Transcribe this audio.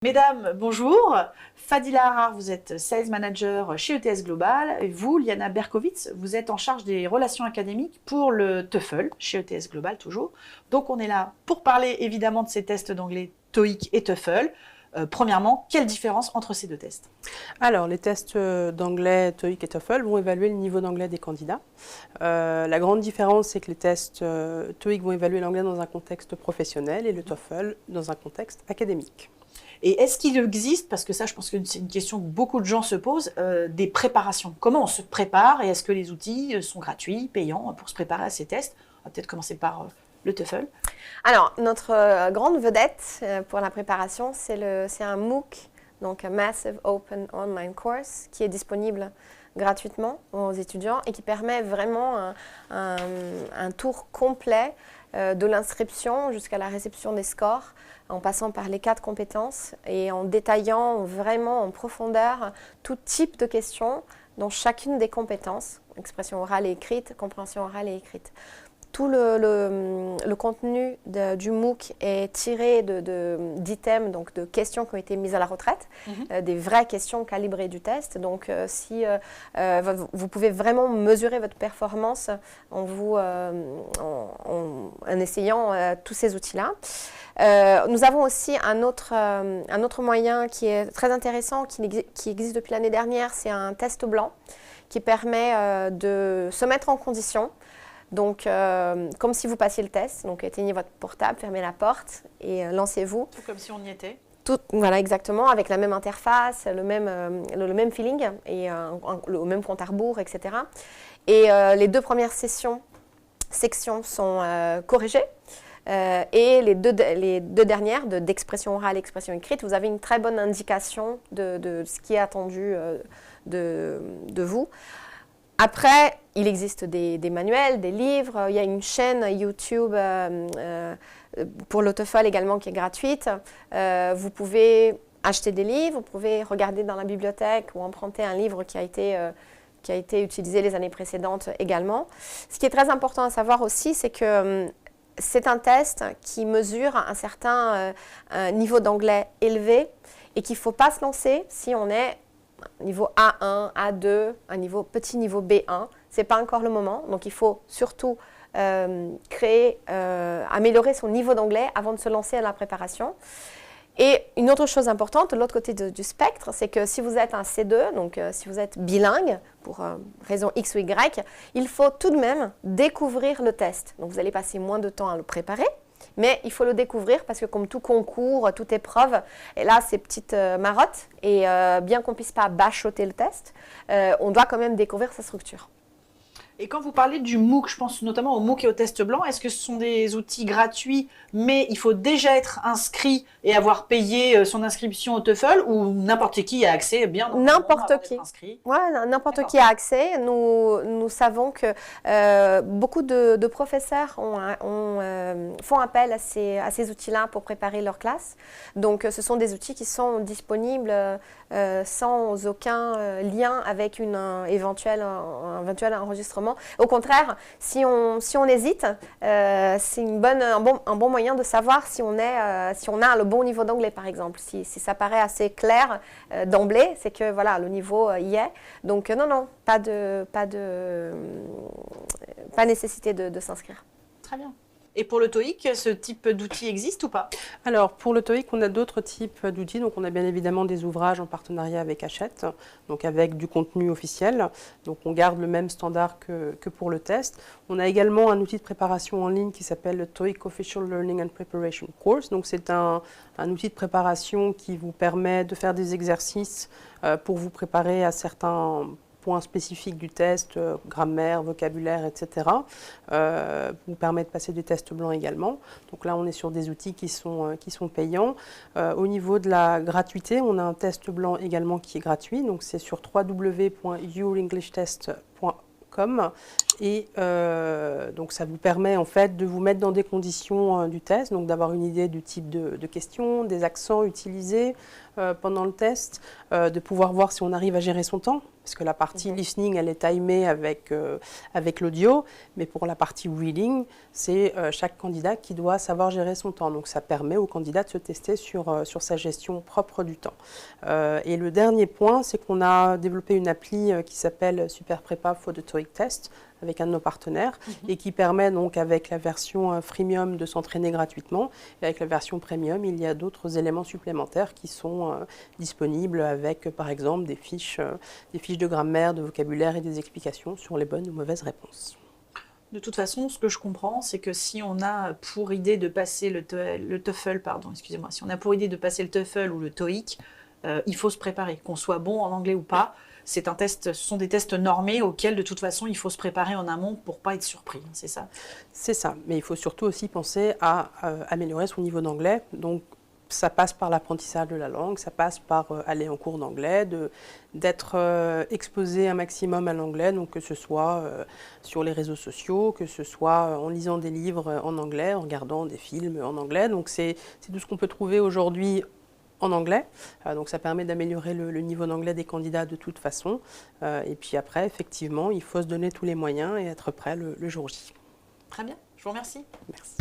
Mesdames, bonjour. Fadila Harar, vous êtes Sales Manager chez ETS Global. Et vous, Liana Berkowitz, vous êtes en charge des relations académiques pour le TOEFL, chez ETS Global toujours. Donc on est là pour parler évidemment de ces tests d'anglais TOEIC et TOEFL. Premièrement, quelle différence entre ces deux tests? Alors, les tests d'anglais TOEIC et TOEFL vont évaluer le niveau d'anglais des candidats. La grande différence, c'est que les tests TOEIC vont évaluer l'anglais dans un contexte professionnel et le TOEFL dans un contexte académique. Et est-ce qu'il existe, parce que ça je pense que c'est une question que beaucoup de gens se posent, des préparations? Comment on se prépare et est-ce que les outils sont gratuits, payants pour se préparer à ces tests? On va peut-être commencer par le TOEFL. Alors, notre grande vedette pour la préparation, c'est un MOOC, donc un Massive Open Online Course, qui est disponible gratuitement aux étudiants et qui permet vraiment un tour complet de l'inscription jusqu'à la réception des scores, en passant par les 4 compétences et en détaillant vraiment en profondeur tout type de questions dans chacune des compétences, expression orale et écrite, compréhension orale et écrite. Tout le contenu du MOOC est tiré d'items, donc de questions qui ont été mises à la retraite, des vraies questions calibrées du test. Donc, vous pouvez vraiment mesurer votre performance en essayant tous ces outils-là. Nous avons aussi un autre moyen qui est très intéressant, qui existe depuis l'année dernière, c'est un test blanc qui permet de se mettre en condition. Donc, comme si vous passiez le test, donc éteignez votre portable, fermez la porte et lancez-vous. Tout comme si on y était. Voilà, exactement, avec la même interface, le même feeling et le même compte à rebours, etc. Et les 2 premières sections sont corrigées. Et les deux dernières, d'expression orale et expression écrite, vous avez une très bonne indication de ce qui est attendu de vous. Après, il existe des manuels, des livres. Il y a une chaîne YouTube pour le TOEFL également qui est gratuite. Vous pouvez acheter des livres, vous pouvez regarder dans la bibliothèque ou emprunter un livre qui a été utilisé les années précédentes également. Ce qui est très important à savoir aussi, c'est que c'est un test qui mesure un certain niveau d'anglais élevé et qu'il ne faut pas se lancer si on est niveau A1, A2, un petit niveau B1. Ce n'est pas encore le moment, donc il faut surtout améliorer son niveau d'anglais avant de se lancer à la préparation. Et une autre chose importante, de l'autre côté du spectre, c'est que si vous êtes un C2, donc si vous êtes bilingue, pour raison X ou Y, il faut tout de même découvrir le test. Donc vous allez passer moins de temps à le préparer, mais il faut le découvrir parce que comme tout concours, toute épreuve, et là ces petites marottes, et bien qu'on ne puisse pas bachoter le test, on doit quand même découvrir sa structure. Et quand vous parlez du MOOC, je pense notamment au MOOC et au test blanc, est-ce que ce sont des outils gratuits, mais il faut déjà être inscrit et avoir payé son inscription au TOEFL, ou n'importe qui a accès, bien n'importe qui. Inscrit. Ouais, n'importe qui a accès. Nous savons que beaucoup de professeurs font appel à ces outils-là pour préparer leur classe. Donc, ce sont des outils qui sont disponibles sans aucun lien avec un éventuel enregistrement. Au contraire, si on hésite, c'est un bon moyen de savoir si on a le bon niveau d'anglais, par exemple. Si ça paraît assez clair d'emblée, c'est que voilà, le niveau y est. Donc non, pas nécessité de s'inscrire. Très bien. Et pour le TOEIC, ce type d'outil existe ou pas? Alors, pour le TOEIC, on a d'autres types d'outils. Donc, on a bien évidemment des ouvrages en partenariat avec Hachette, donc avec du contenu officiel. Donc, on garde le même standard que pour le test. On a également un outil de préparation en ligne qui s'appelle le TOEIC Official Learning and Preparation Course. Donc, c'est un outil de préparation qui vous permet de faire des exercices pour vous préparer à certains points spécifiques du test, grammaire, vocabulaire, etc. Vous permet de passer des tests blancs également. Donc là, on est sur des outils qui sont payants. Au niveau de la gratuité, on a un test blanc également qui est gratuit. Donc c'est sur www.yourenglishtest.com. Et donc ça vous permet en fait de vous mettre dans des conditions du test, donc d'avoir une idée du type de questions, des accents utilisés, pendant le test, de pouvoir voir si on arrive à gérer son temps, parce que la partie listening, elle est timée avec l'audio, mais pour la partie reading, c'est chaque candidat qui doit savoir gérer son temps. Donc ça permet au candidat de se tester sur sa gestion propre du temps. Et le dernier point, c'est qu'on a développé une appli qui s'appelle Super Prépa for the TOEIC Test, avec un de nos partenaires, et qui permet donc avec la version freemium de s'entraîner gratuitement. Et avec la version premium, il y a d'autres éléments supplémentaires qui sont disponibles avec, par exemple, des fiches de grammaire, de vocabulaire et des explications sur les bonnes ou mauvaises réponses. De toute façon, ce que je comprends, c'est que si on a pour idée de passer le TOEFL, si on a pour idée de passer le TOEFL ou le TOEIC, il faut se préparer, qu'on soit bon en anglais ou pas. Ce sont des tests normés auxquels, de toute façon, il faut se préparer en amont pour ne pas être surpris, c'est ça? C'est ça, mais il faut surtout aussi penser à améliorer son niveau d'anglais. Donc, ça passe par l'apprentissage de la langue, ça passe par aller en cours d'anglais, d'être exposé un maximum à l'anglais, donc que ce soit sur les réseaux sociaux, que ce soit en lisant des livres en anglais, en regardant des films en anglais. Donc, c'est tout ce qu'on peut trouver aujourd'hui en anglais, donc ça permet d'améliorer le niveau d'anglais des candidats de toute façon. Et puis après, effectivement, il faut se donner tous les moyens et être prêt le jour J. Très bien, je vous remercie. Merci.